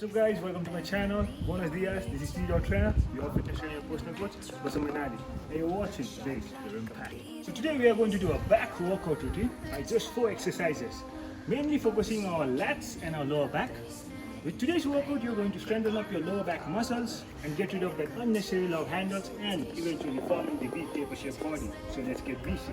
What's up guys, welcome to my channel. Buenos dias, this is T. Trainer, your fitness trainer and personal coach, Basamanali. And you're watching Base Your Impact. So today we are going to do a back workout routine by just 4 exercises, mainly focusing on our lats and our lower back. With today's workout, you're going to strengthen up your lower back muscles and get rid of that unnecessary love handles and eventually forming the V tape of your body. So let's get busy.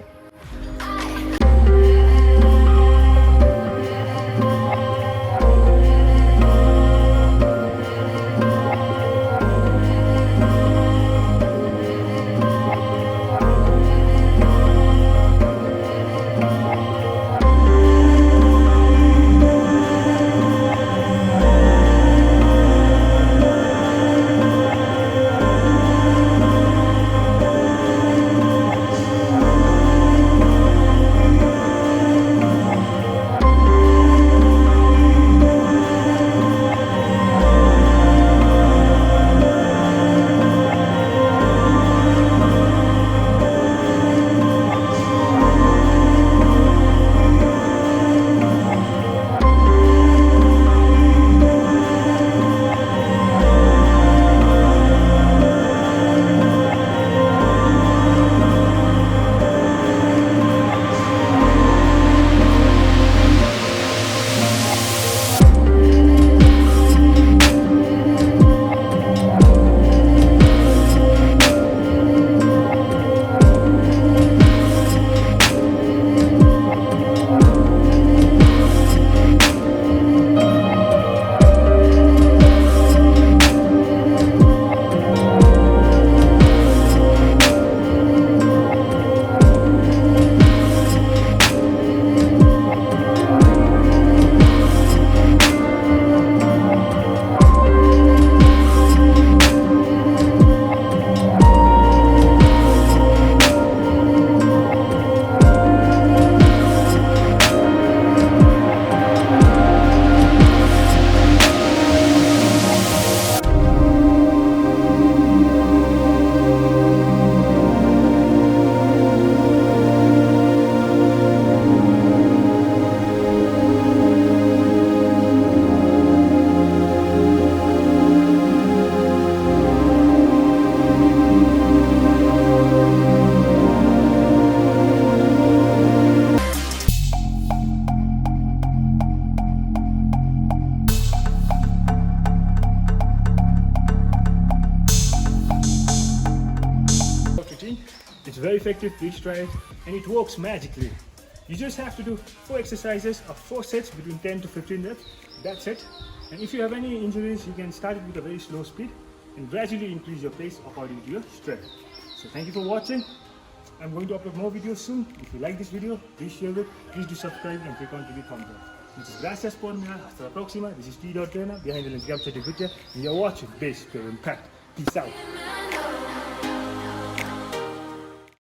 It's very effective, please try it, and it works magically. You just have to do 4 exercises of 4 sets between 10 to 15 reps. That's it. And if you have any injuries, you can start it with a very slow speed and gradually increase your pace according to your strength. So thank you for watching. I'm going to upload more videos soon. If you like this video, please share it, please do subscribe and click on to the thumbs up. Muchas gracias por mirar. Hasta la próxima. This is T. Trainer behind the lens Gyamcho T, Bhutia, and you're watching Base Your Impact. Peace out.